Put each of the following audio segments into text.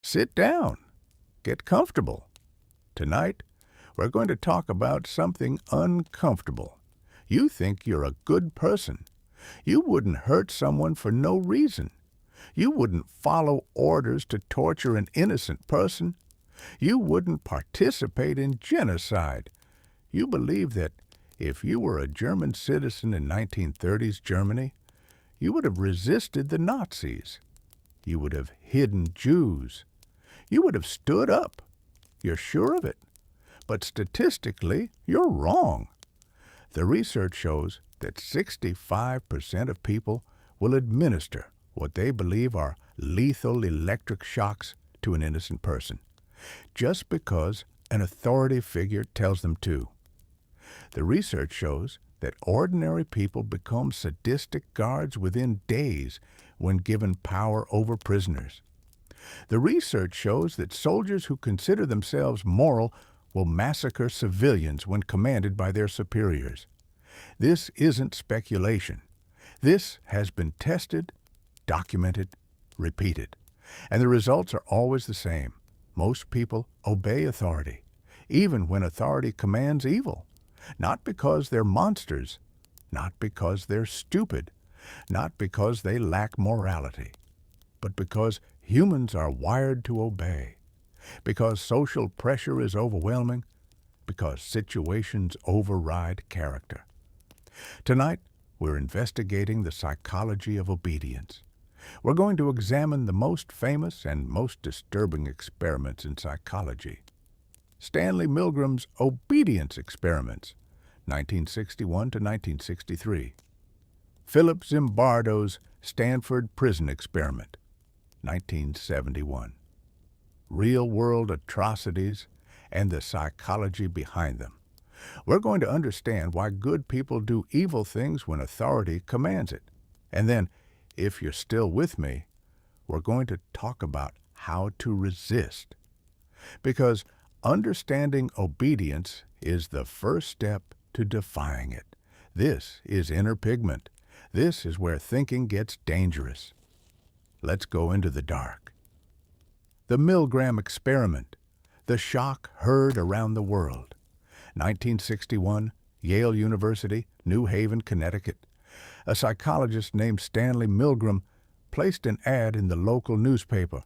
Sit down. Get comfortable. Tonight, we're going to talk about something uncomfortable. You think you're a good person. You wouldn't hurt someone for no reason. You wouldn't follow orders to torture an innocent person. You wouldn't participate in genocide. You believe that if you were a German citizen in 1930s Germany, you would have resisted the Nazis. You would have hidden Jews. You would have stood up. You're sure of it. But statistically, you're wrong. The research shows that 65% of people will administer what they believe are lethal electric shocks to an innocent person, just because an authority figure tells them to. The research shows that ordinary people become sadistic guards within days when given power over prisoners. The research shows that soldiers who consider themselves moral will massacre civilians when commanded by their superiors. This isn't speculation. This has been tested, documented, repeated. And the results are always the same. Most people obey authority, even when authority commands evil. Not because they're monsters, not because they're stupid, not because they lack morality, but because humans are wired to obey, because social pressure is overwhelming, because situations override character. Tonight, we're investigating the psychology of obedience. We're going to examine the most famous and most disturbing experiments in psychology. Stanley Milgram's Obedience Experiments, 1961 to 1963. Philip Zimbardo's Stanford Prison Experiment, 1971. Real-world atrocities and the psychology behind them. We're going to understand why good people do evil things when authority commands it. And then, if you're still with me, we're going to talk about how to resist. Because understanding obedience is the first step to defying it. This is Inner Pigment. This is where thinking gets dangerous. Let's go into the dark. The Milgram Experiment. The shock heard around the world. 1961, Yale University, New Haven, Connecticut. A psychologist named Stanley Milgram placed an ad in the local newspaper.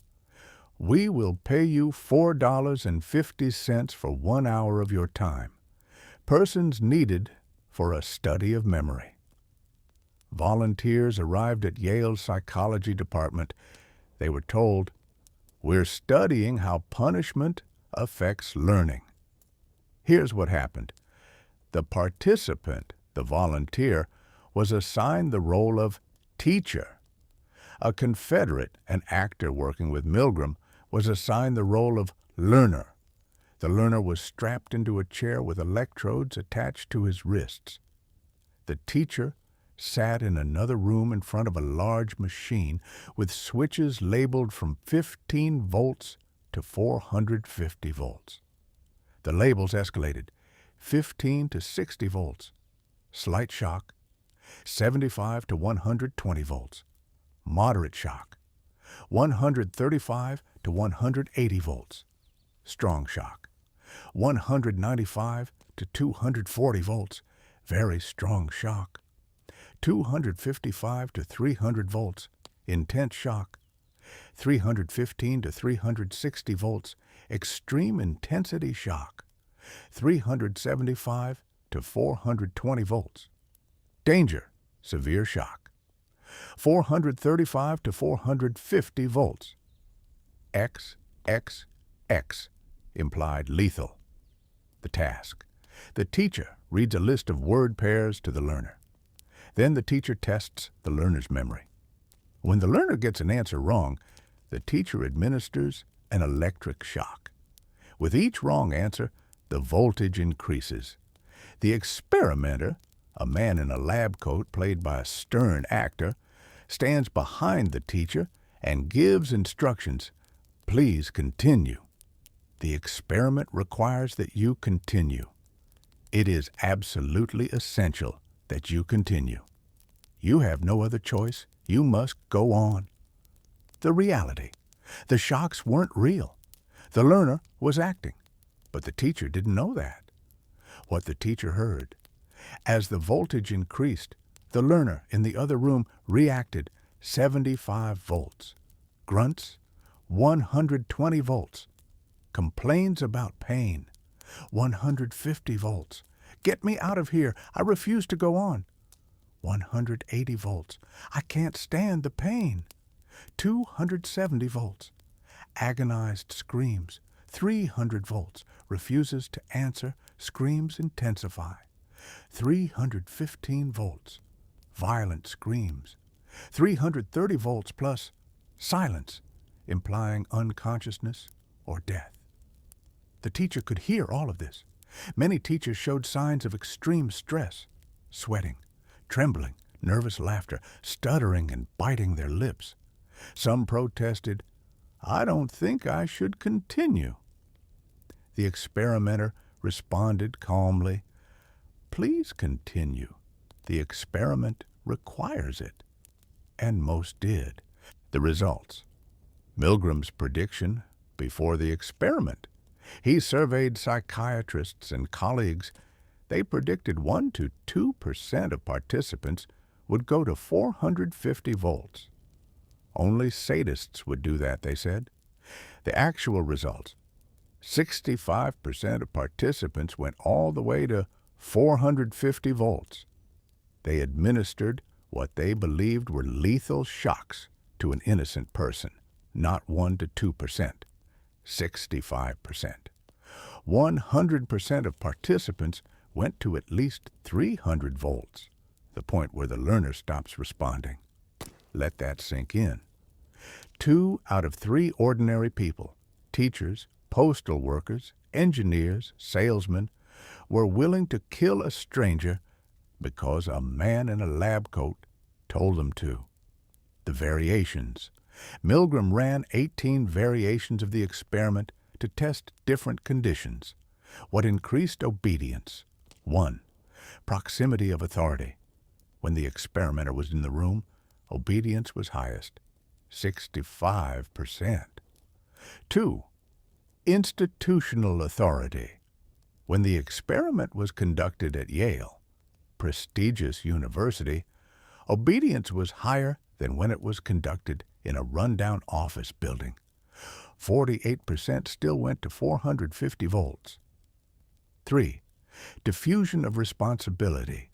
"We will pay you $4.50 for 1 hour of your time. Persons needed for a study of memory." Volunteers arrived at Yale's psychology department. They were told, "We're studying how punishment affects learning." Here's what happened. The participant, the volunteer, was assigned the role of teacher. A Confederate, an actor working with Milgram, was assigned the role of learner. The learner was strapped into a chair with electrodes attached to his wrists. The teacher sat in another room in front of a large machine with switches labeled from 15 volts to 450 volts. The labels escalated: 15 to 60 volts, slight shock; 75 to 120 volts, moderate shock; 135 to 180 volts, strong shock; 195 to 240 volts, very strong shock; 255 to 300 volts, intense shock; 315 to 360 volts, extreme intensity shock; 375 to 420 volts, danger, severe shock; 435 to 450 volts, XXX, implied lethal. The task. The teacher reads a list of word pairs to the learner. Then the teacher tests the learner's memory. When the learner gets an answer wrong, the teacher administers an electric shock. With each wrong answer, the voltage increases. The experimenter, a man in a lab coat played by a stern actor, stands behind the teacher and gives instructions. Please continue. The experiment requires that you continue. It is absolutely essential that you continue. You have no other choice. You must go on. The reality. The shocks weren't real. The learner was acting, but the teacher didn't know that. What the teacher heard. As the voltage increased, the learner in the other room reacted 75 volts. Grunts, 120 volts. Complains about pain, 150 volts. Get me out of here. I refuse to go on. 180 volts. I can't stand the pain. 270 volts. Agonized screams. 300 volts. Refuses to answer. Screams intensify. 315 volts. Violent screams. 330 volts plus silence, implying unconsciousness or death. The teacher could hear all of this. Many teachers showed signs of extreme stress, sweating, trembling, nervous laughter, stuttering and biting their lips. Some protested, "I don't think I should continue." The experimenter responded calmly, "Please continue. The experiment requires it." And most did. The results. Milgram's prediction before the experiment. He surveyed psychiatrists and colleagues. They predicted 1 to 2% of participants would go to 450 volts. Only sadists would do that, they said. The actual results. 65% of participants went all the way to 450 volts. They administered what they believed were lethal shocks to an innocent person, not 1 to 2%, 65%. 100% of participants went to at least 300 volts, the point where the learner stops responding. Let that sink in. 2 out of 3 ordinary people, teachers, postal workers, engineers, salesmen, were willing to kill a stranger because a man in a lab coat told them to. The variations. Milgram ran 18 variations of the experiment to test different conditions. What increased obedience? 1. Proximity of authority. When the experimenter was in the room, obedience was highest, 65%. 2. Institutional authority. When the experiment was conducted at Yale, prestigious university, obedience was higher than when it was conducted in a rundown office building. 48% still went to 450 volts. 3. Diffusion of responsibility.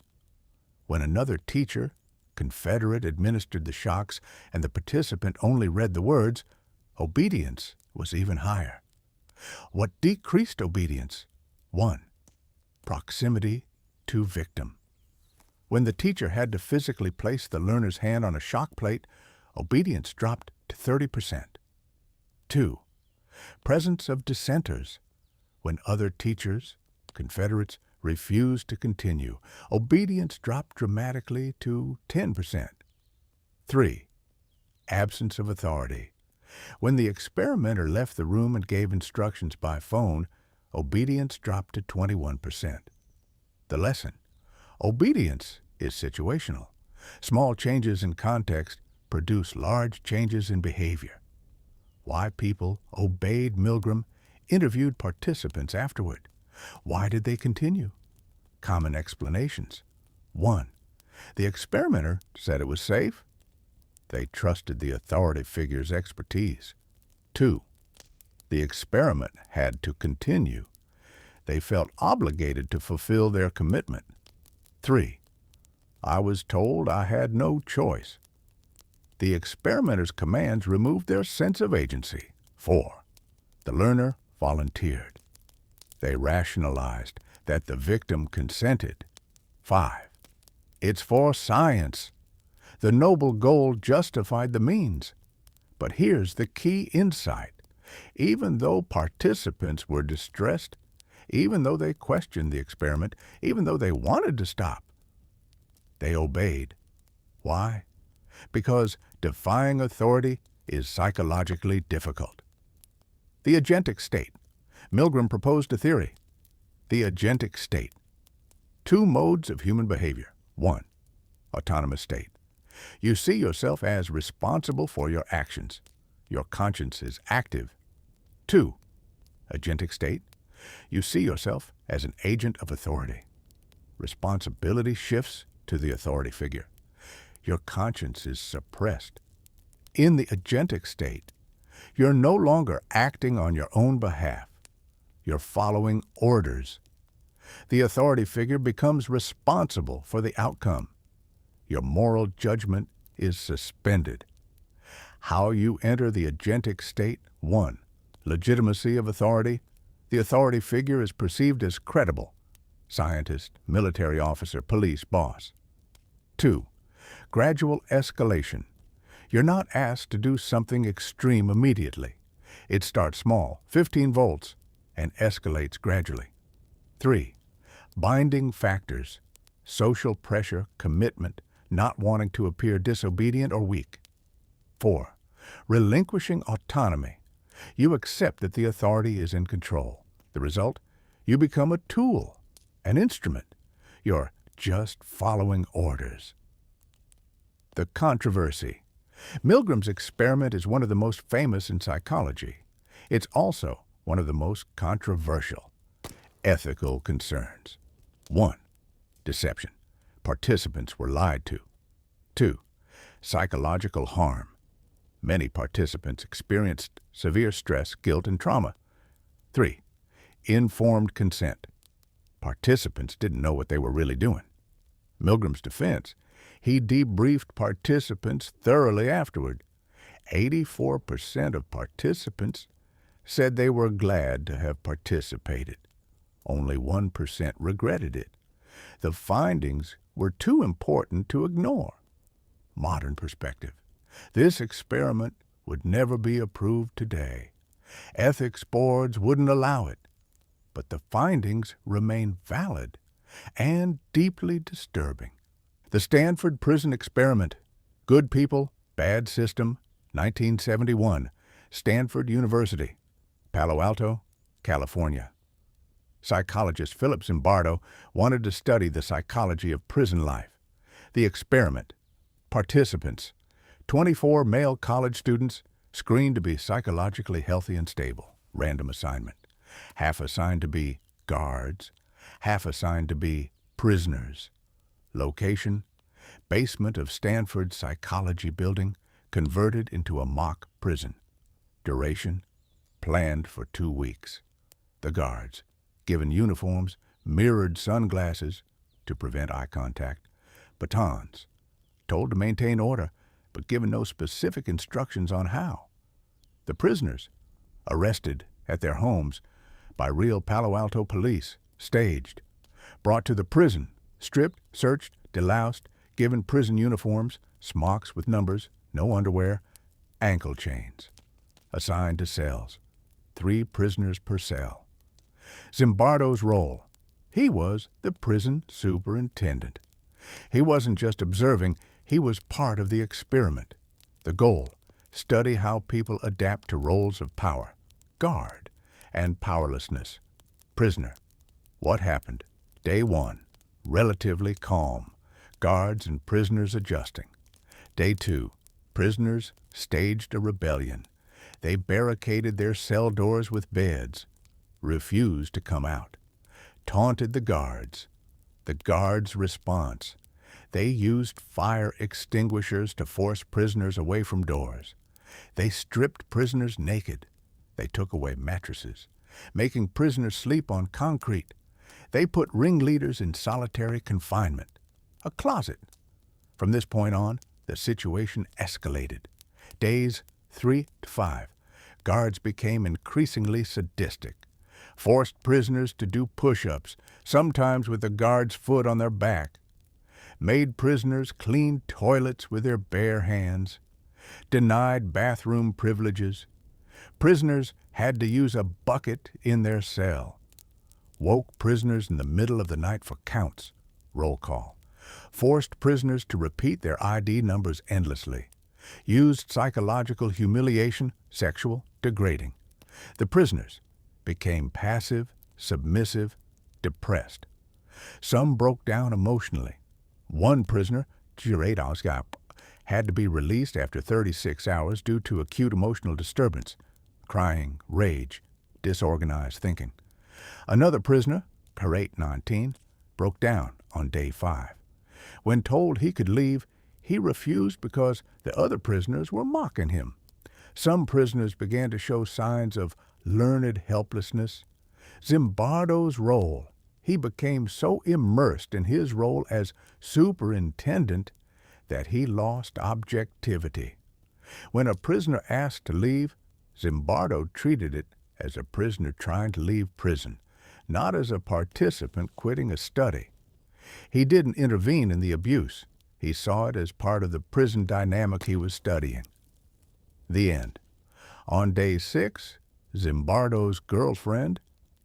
When another teacher, Confederate, administered the shocks and the participant only read the words, obedience was even higher. What decreased obedience? 1. Proximity to victim. When the teacher had to physically place the learner's hand on a shock plate, obedience dropped to 30%. 2. Presence of dissenters. When other teachers, Confederates, refused to continue, obedience dropped dramatically to 10%. 3. Absence of authority. When the experimenter left the room and gave instructions by phone, obedience dropped to 21%. The lesson. Obedience is situational. Small changes in context produce large changes in behavior. Why people obeyed Milgram, interviewed participants afterward. Why did they continue? Common explanations. 1. The experimenter said it was safe. They trusted the authority figure's expertise. 2. The experiment had to continue. They felt obligated to fulfill their commitment. 3. I was told I had no choice. The experimenter's commands removed their sense of agency. 4. The learner volunteered. They rationalized that the victim consented. 5. It's for science. The noble goal justified the means. But here's the key insight. Even though participants were distressed, even though they questioned the experiment, even though they wanted to stop, they obeyed. Why? Because defying authority is psychologically difficult. The agentic state. Milgram proposed a theory. The agentic state. 2 modes of human behavior. 1. Autonomous state. You see yourself as responsible for your actions. Your conscience is active. 2. Agentic state. You see yourself as an agent of authority. Responsibility shifts to the authority figure. Your conscience is suppressed. In the agentic state, you're no longer acting on your own behalf. You're following orders. The authority figure becomes responsible for the outcome. Your moral judgment is suspended. How you enter the agentic state: 1. Legitimacy of authority. The authority figure is perceived as credible. Scientist, military officer, police, boss. 2. Gradual escalation. You're not asked to do something extreme immediately. It starts small, 15 volts, and escalates gradually. 3. Binding factors. Social pressure, commitment, not wanting to appear disobedient or weak. 4. Relinquishing autonomy. You accept that the authority is in control. The result? You become a tool, an instrument. You're just following orders. The controversy. Milgram's experiment is one of the most famous in psychology. It's also one of the most controversial. Ethical concerns. 1. Deception. Participants were lied to. 2. Psychological harm. Many participants experienced severe stress, guilt, and trauma. 3. Informed consent. Participants didn't know what they were really doing. Milgram's defense: he debriefed participants thoroughly afterward. 84% of participants said they were glad to have participated. Only 1% regretted it. The findings were too important to ignore. Modern perspective. This experiment would never be approved today. Ethics boards wouldn't allow it. But the findings remain valid and deeply disturbing. The Stanford Prison Experiment. Good people, bad system, 1971. Stanford University, Palo Alto, California. Psychologist Philip Zimbardo wanted to study the psychology of prison life. The experiment. Participants: 24 male college students screened to be psychologically healthy and stable. Random assignment. Half assigned to be guards, half assigned to be prisoners. Location: basement of Stanford Psychology Building, converted into a mock prison. Duration: planned for 2 weeks. The guards: given uniforms, mirrored sunglasses to prevent eye contact, batons, told to maintain order, but given no specific instructions on how. The prisoners: arrested at their homes by real Palo Alto police, staged, brought to the prison, stripped, searched, deloused, given prison uniforms, smocks with numbers, no underwear, ankle chains. Assigned to cells, 3 prisoners per cell. Zimbardo's role: he was the prison superintendent. He wasn't just observing, he was part of the experiment. The goal: study how people adapt to roles of power, guard, and powerlessness. Prisoner: what happened? Day 1, relatively calm, guards and prisoners adjusting. Day 2, prisoners staged a rebellion. They barricaded their cell doors with beds, refused to come out, taunted the guards. The guards' response: they used fire extinguishers to force prisoners away from doors. They stripped prisoners naked. They took away mattresses, making prisoners sleep on concrete. They put ringleaders in solitary confinement, a closet. From this point on, the situation escalated. Days 3 to 5, guards became increasingly sadistic, forced prisoners to do push-ups, sometimes with the guard's foot on their back, made prisoners clean toilets with their bare hands, denied bathroom privileges. Prisoners had to use a bucket in their cell, woke prisoners in the middle of the night for counts, roll call, forced prisoners to repeat their ID numbers endlessly, used psychological humiliation, sexual, degrading. The prisoners became passive, submissive, depressed. Some broke down emotionally. One prisoner, had to be released after 36 hours due to acute emotional disturbance, crying, rage, disorganized thinking. Another prisoner, Karate 19, broke down on day 5. When told he could leave, he refused because the other prisoners were mocking him. Some prisoners began to show signs of learned helplessness. Zimbardo's role, he became so immersed in his role as superintendent that he lost objectivity. When a prisoner asked to leave, Zimbardo treated it as a prisoner trying to leave prison, not as a participant quitting a study. He didn't intervene in the abuse. He saw it as part of the prison dynamic he was studying. The end. On day 6, Zimbardo's girlfriend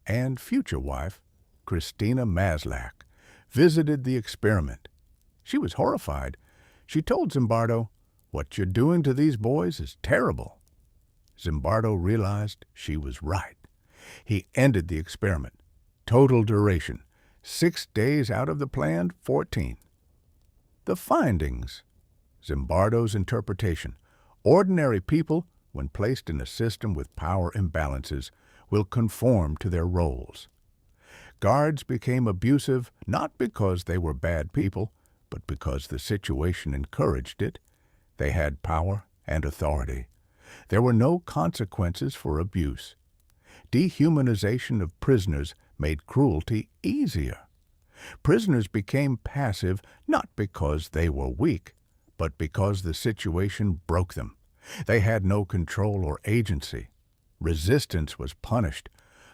and future wife, Christina Maslach, visited the experiment. She was horrified. She told Zimbardo, "What you're doing to these boys is terrible." Zimbardo realized she was right. He ended the experiment. Total duration, 6 days out of the planned 14. The findings. Zimbardo's interpretation. Ordinary people, when placed in a system with power imbalances, will conform to their roles. Guards became abusive not because they were bad people, but because the situation encouraged it. They had power and authority. There were no consequences for abuse. Dehumanization of prisoners made cruelty easier. Prisoners became passive not because they were weak, but because the situation broke them. They had no control or agency. Resistance was punished.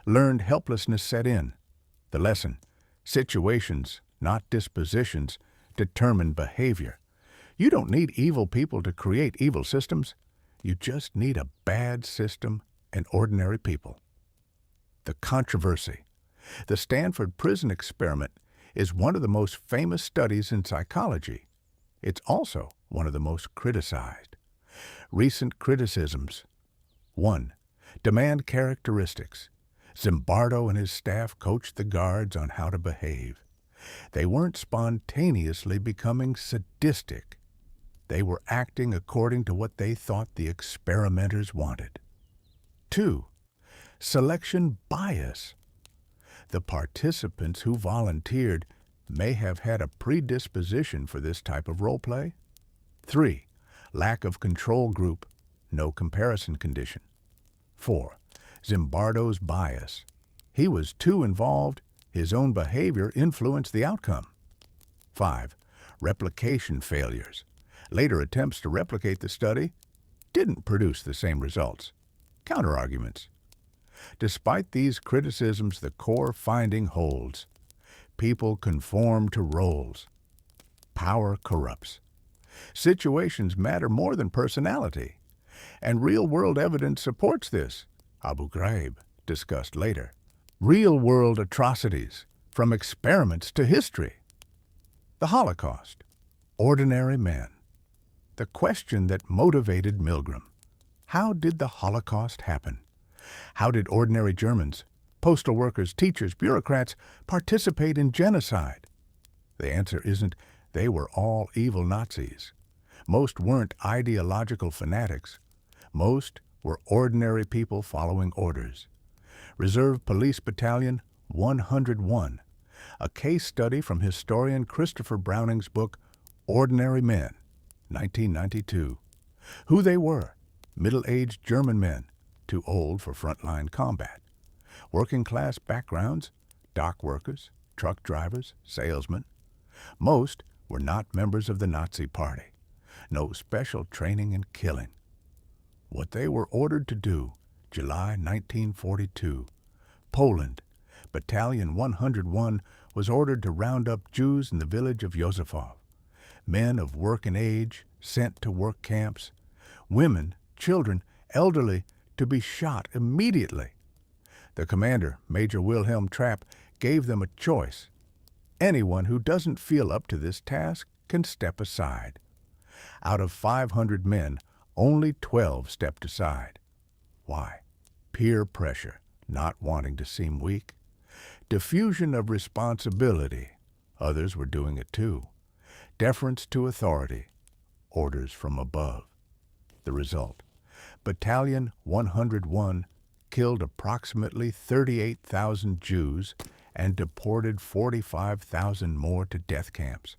Learned helplessness set in. The lesson: situations, not dispositions, determine behavior. You don't need evil people to create evil systems. You just need a bad system and ordinary people. The controversy. The Stanford prison experiment is one of the most famous studies in psychology. It's also one of the most criticized. Recent criticisms. 1. Demand characteristics. Zimbardo and his staff coached the guards on how to behave. They weren't spontaneously becoming sadistic. They were acting according to what they thought the experimenters wanted. 2. Selection bias. The participants who volunteered may have had a predisposition for this type of role play. 3. Lack of control group, no comparison condition. 4. Zimbardo's bias. He was too involved. His own behavior influenced the outcome. 5. Replication failures. Later attempts to replicate the study didn't produce the same results. Counterarguments. Despite these criticisms, the core finding holds. People conform to roles. Power corrupts. Situations matter more than personality. And real-world evidence supports this. Abu Ghraib, discussed later. Real-world atrocities, from experiments to history. The Holocaust. Ordinary men. The question that motivated Milgram. How did the Holocaust happen? How did ordinary Germans, postal workers, teachers, bureaucrats participate in genocide? The answer isn't they were all evil Nazis. Most weren't ideological fanatics. Most were ordinary people following orders. Reserve Police Battalion 101, a case study from historian Christopher Browning's book Ordinary Men, 1992. Who they were: middle-aged German men, too old for frontline combat. Working-class backgrounds: dock workers, truck drivers, salesmen. Most were not members of the Nazi Party. No special training in killing. What they were ordered to do, July 1942. Poland. Battalion 101 was ordered to round up Jews in the village of Józefov. Men of working age sent to work camps. Women, children, elderly to be shot immediately. The commander, Major Wilhelm Trapp, gave them a choice. Anyone who doesn't feel up to this task can step aside. Out of 500 men, only 12 stepped aside. Why? Peer pressure, not wanting to seem weak. Diffusion of responsibility. Others were doing it too. Deference to authority. orders from above. The result: Battalion 101 killed approximately 38,000 Jews and deported 45,000 more to death camps.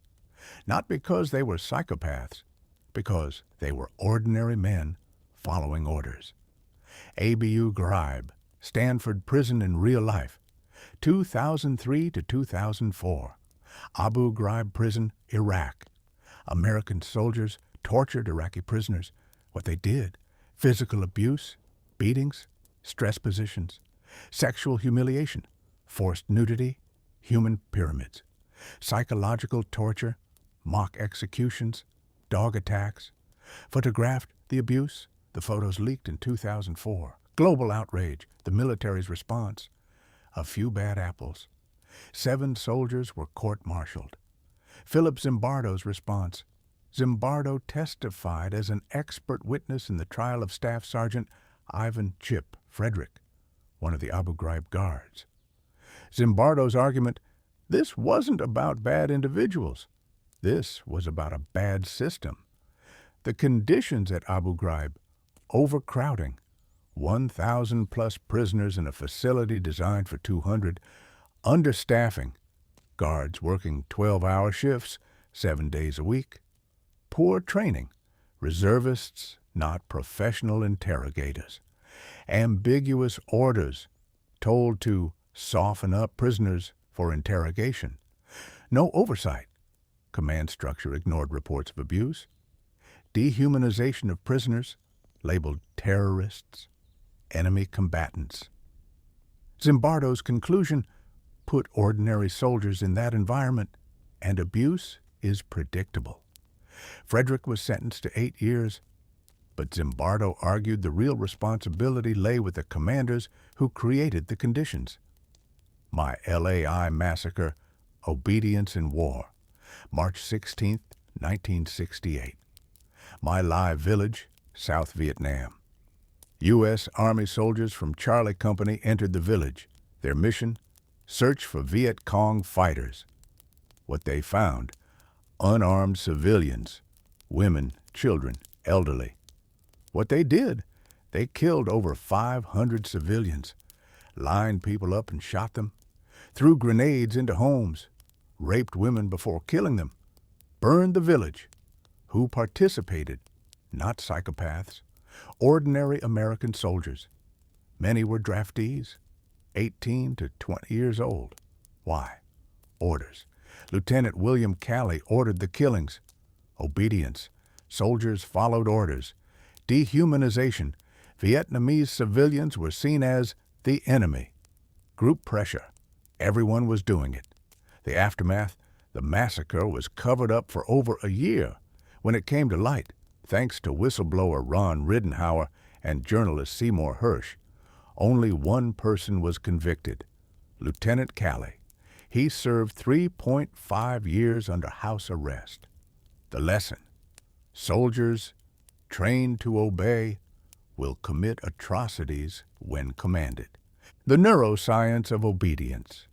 Not because they were psychopaths, because they were ordinary men following orders. Abu Ghraib, Stanford prison in real life, 2003 to 2004. Abu Ghraib prison, Iraq. American soldiers tortured Iraqi prisoners. What they did: physical abuse, beatings, stress positions, sexual humiliation, forced nudity, human pyramids, psychological torture, mock executions, dog attacks. Photographed the abuse, the photos leaked in 2004. Global outrage, the military's response. A few bad apples. 7 soldiers were court-martialed. Philip Zimbardo's response. Zimbardo testified as an expert witness in the trial of Staff Sergeant Ivan Chip Frederick, one of the Abu Ghraib guards. Zimbardo's argument: this wasn't about bad individuals. This was about a bad system. The conditions at Abu Ghraib: overcrowding, 1,000-plus prisoners in a facility designed for 200, understaffing, guards working 12-hour shifts 7 days a week, poor training, reservists not professional interrogators, ambiguous orders told to soften up prisoners for interrogation, no oversight, command structure ignored reports of abuse, dehumanization of prisoners, labeled terrorists, enemy combatants. Zimbardo's conclusion: put ordinary soldiers in that environment, and abuse is predictable. Frederick was sentenced to 8 years, but Zimbardo argued the real responsibility lay with the commanders who created the conditions. My LAI Massacre, Obedience in War, March 16, 1968. My Lai Village, South Vietnam. U.S. Army soldiers from Charlie Company entered the village. Their mission: search for Viet Cong fighters. What they found: unarmed civilians, women, children, elderly. What they did: they killed over 500 civilians, lined people up and shot them, threw grenades into homes, raped women before killing them, burned the village. Who participated? Not psychopaths, ordinary American soldiers. Many were draftees, 18 to 20 years old. Why? Orders. Lieutenant William Calley ordered the killings. Obedience. Soldiers followed orders. Dehumanization. Vietnamese civilians were seen as the enemy. Group pressure. Everyone was doing it. The aftermath: the massacre was covered up for over a year. When it came to light, thanks to whistleblower Ron Riddenhauer and journalist Seymour Hersh, only one person was convicted: Lieutenant Calley. He served 3.5 years under house arrest. The lesson: soldiers trained to obey will commit atrocities when commanded. The neuroscience of obedience.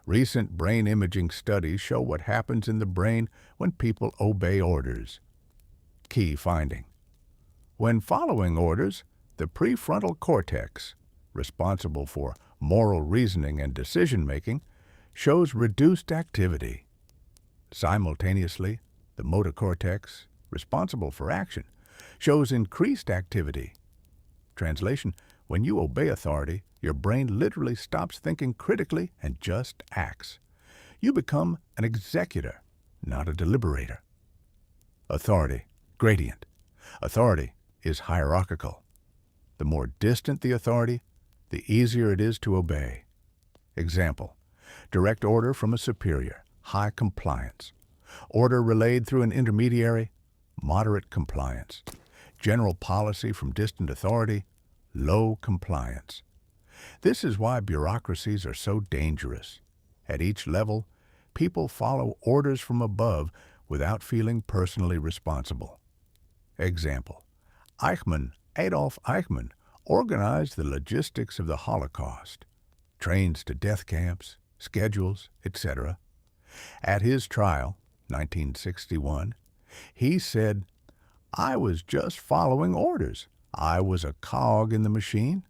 Recent brain imaging studies show what happens in the brain when people obey orders. Key finding: when following orders, the prefrontal cortex, responsible for moral reasoning and decision-making, shows reduced activity. Simultaneously, the motor cortex, responsible for action, shows increased activity. Translation: when you obey authority, your brain literally stops thinking critically and just acts. You become an executor, not a deliberator. Authority, gradient. Authority is hierarchical. The more distant the authority, the easier it is to obey. Example: direct order from a superior, high compliance. Order relayed through an intermediary, moderate compliance. General policy from distant authority, low compliance. This is why bureaucracies are so dangerous. At each level, people follow orders from above without feeling personally responsible. Example: Adolf Eichmann organized the logistics of the Holocaust, trains to death camps, schedules, etc. At his trial, 1961, he said, I was just following orders. I was a cog in the machine.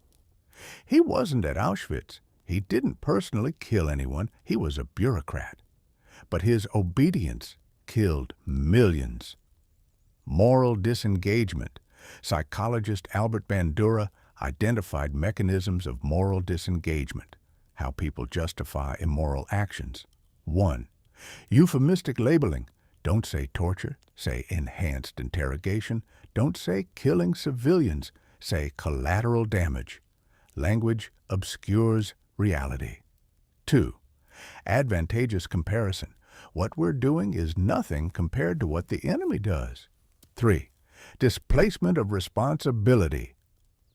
He wasn't at Auschwitz. He didn't personally kill anyone. He was a bureaucrat. But his obedience killed millions. Moral disengagement. Psychologist Albert Bandura identified mechanisms of moral disengagement, how people justify immoral actions. 1. Euphemistic labeling. Don't say torture, say enhanced interrogation. Don't say killing civilians, say collateral damage. Language obscures reality. 2. Advantageous comparison. What we're doing is nothing compared to what the enemy does. 3. Displacement of responsibility.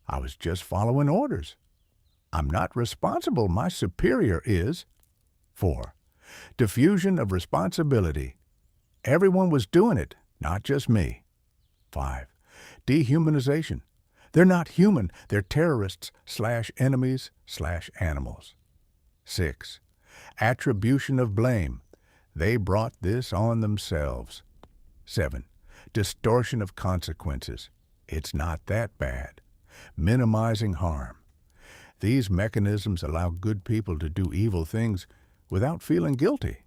I was just following orders. I'm not responsible, my superior is. 4. Diffusion of responsibility. Everyone was doing it, not just me. 5. Dehumanization. They're not human, they're terrorists/enemies/animals. 6. Attribution of blame. They brought this on themselves. 7. Distortion of consequences. It's not that bad. Minimizing harm. These mechanisms allow good people to do evil things without feeling guilty.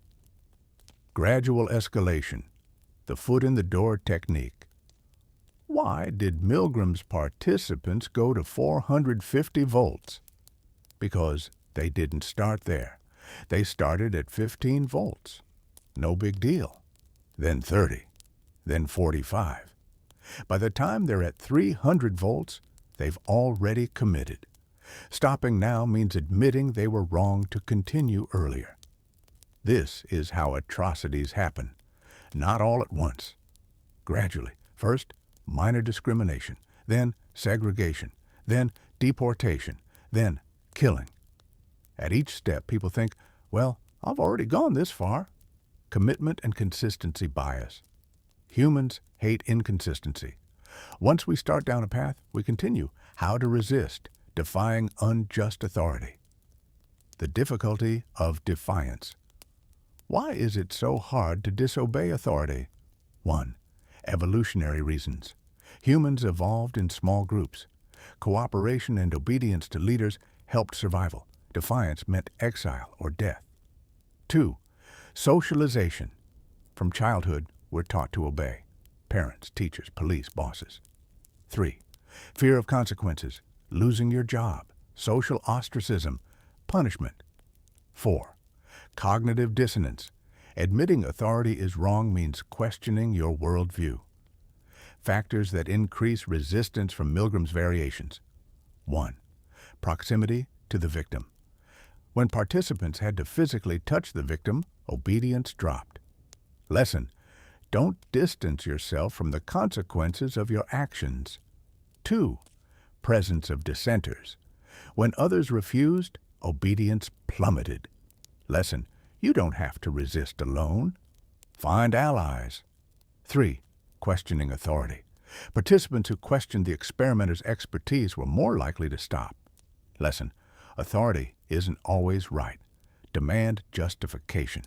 Gradual escalation. The foot in the door technique. Why did Milgram's participants go to 450 volts? Because they didn't start there. They started at 15 volts. No big deal. Then 30. Then 45. By the time they're at 300 volts, they've already committed. Stopping now means admitting they were wrong to continue earlier. This is how atrocities happen. Not all at once. Gradually. First, minor discrimination, then segregation, then deportation, then killing. At each step, people think, well, I've already gone this far. Commitment and consistency bias. Humans hate inconsistency. Once we start down a path, we continue. How to resist, defying unjust authority. The difficulty of defiance. Why is it so hard to disobey authority? 1. Evolutionary reasons. Humans evolved in small groups. Cooperation and obedience to leaders helped survival. Defiance meant exile or death. 2. Socialization. From childhood, we're taught to obey. Parents, teachers, police, bosses. 3. Fear of consequences. Losing your job. Social ostracism. Punishment. 4. Cognitive dissonance. Admitting authority is wrong means questioning your worldview. Factors that increase resistance from Milgram's variations. 1. Proximity to the victim. When participants had to physically touch the victim, obedience dropped. Lesson: don't distance yourself from the consequences of your actions. 2. Presence of dissenters. When others refused, obedience plummeted. Lesson: you don't have to resist alone. Find allies. 3. Questioning authority. Participants who questioned the experimenter's expertise were more likely to stop. Lesson: authority isn't always right. Demand justification.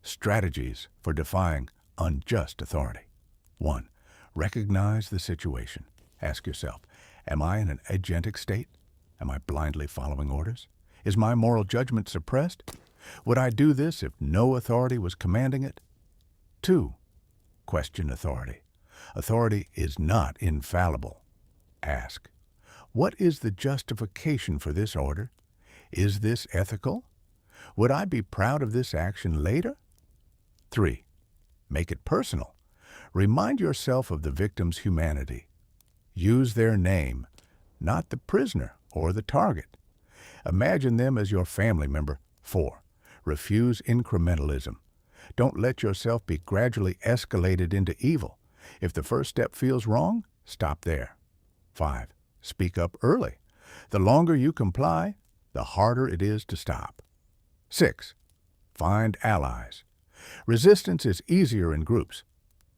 Strategies for defying unjust authority. 1. Recognize the situation. Ask yourself, am I in an agentic state? Am I blindly following orders? Is my moral judgment suppressed? Would I do this if no authority was commanding it? 2. Question authority. Authority is not infallible. Ask, what is the justification for this order? Is this ethical? Would I be proud of this action later? 3. Make it personal. Remind yourself of the victim's humanity. Use their name, not the prisoner or the target. Imagine them as your family member. 4. Refuse incrementalism. Don't let yourself be gradually escalated into evil. If the first step feels wrong, stop there. 5. Speak up early. The longer you comply, the harder it is to stop. 6. Find allies. Resistance is easier in groups.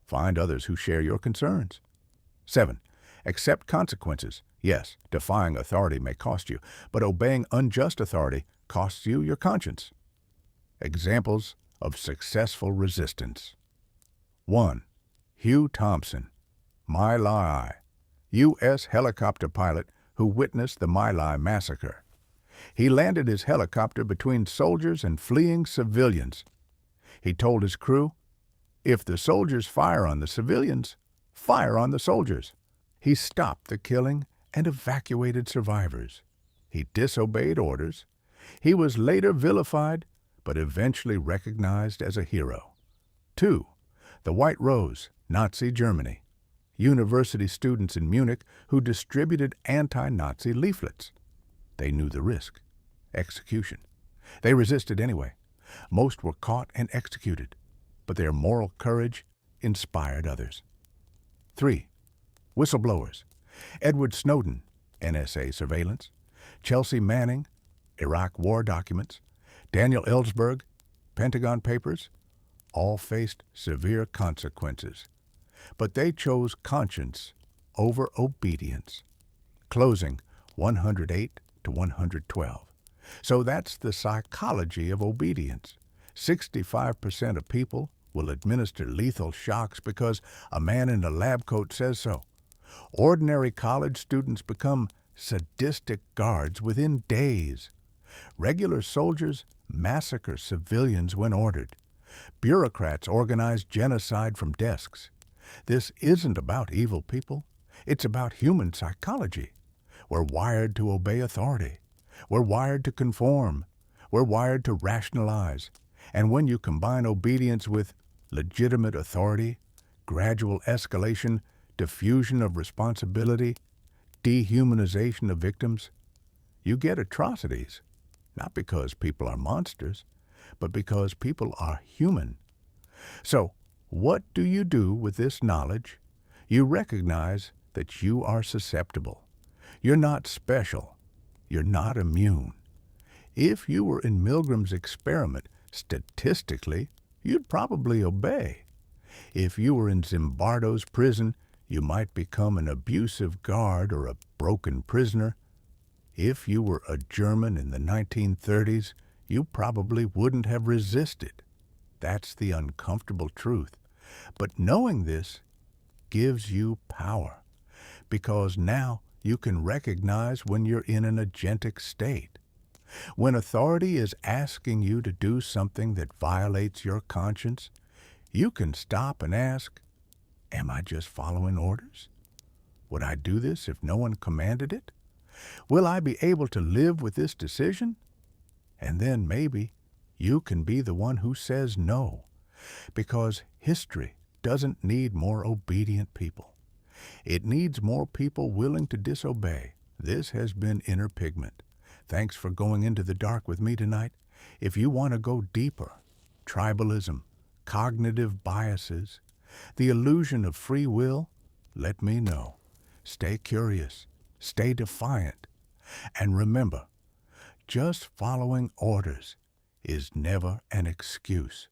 Find others who share your concerns. 7. Accept consequences. Yes, defying authority may cost you, but obeying unjust authority costs you your conscience. Examples of successful resistance. 1. Hugh Thompson. My Lai, U.S. helicopter pilot who witnessed the My Lai massacre. He landed his helicopter between soldiers and fleeing civilians. He told his crew, "If the soldiers fire on the civilians, fire on the soldiers." He stopped the killing and evacuated survivors. He disobeyed orders. He was later vilified, but eventually recognized as a hero. 2. The White Rose, Nazi Germany. University students in Munich who distributed anti-Nazi leaflets. They knew the risk. Execution. They resisted anyway. Most were caught and executed, but their moral courage inspired others. 3. Whistleblowers. Edward Snowden, NSA surveillance. Chelsea Manning, Iraq war documents. Daniel Ellsberg, Pentagon Papers, all faced severe consequences. But they chose conscience over obedience. Closing 108 to 112. So that's the psychology of obedience. 65% of people will administer lethal shocks because a man in a lab coat says so. Ordinary college students become sadistic guards within days. Regular soldiers massacre civilians when ordered. Bureaucrats organize genocide from desks. This isn't about evil people. It's about human psychology. We're wired to obey authority. We're wired to conform. We're wired to rationalize. And when you combine obedience with legitimate authority, gradual escalation, diffusion of responsibility, dehumanization of victims, you get atrocities. Not because people are monsters, but because people are human. So, what do you do with this knowledge? You recognize that you are susceptible. You're not special. You're not immune. If you were in Milgram's experiment, statistically, you'd probably obey. If you were in Zimbardo's prison, you might become an abusive guard or a broken prisoner. If you were a German in the 1930s, you probably wouldn't have resisted. That's the uncomfortable truth. But knowing this gives you power, because now you can recognize when you're in an agentic state. When authority is asking you to do something that violates your conscience, you can stop and ask, am I just following orders? Would I do this if no one commanded it? Will I be able to live with this decision? And then maybe you can be the one who says no, because history doesn't need more obedient people. It needs more people willing to disobey. This has been Inner Pigment. Thanks for going into the dark with me tonight. If you want to go deeper, tribalism, cognitive biases, the illusion of free will, let me know. Stay curious, stay defiant, and remember, just following orders is never an excuse.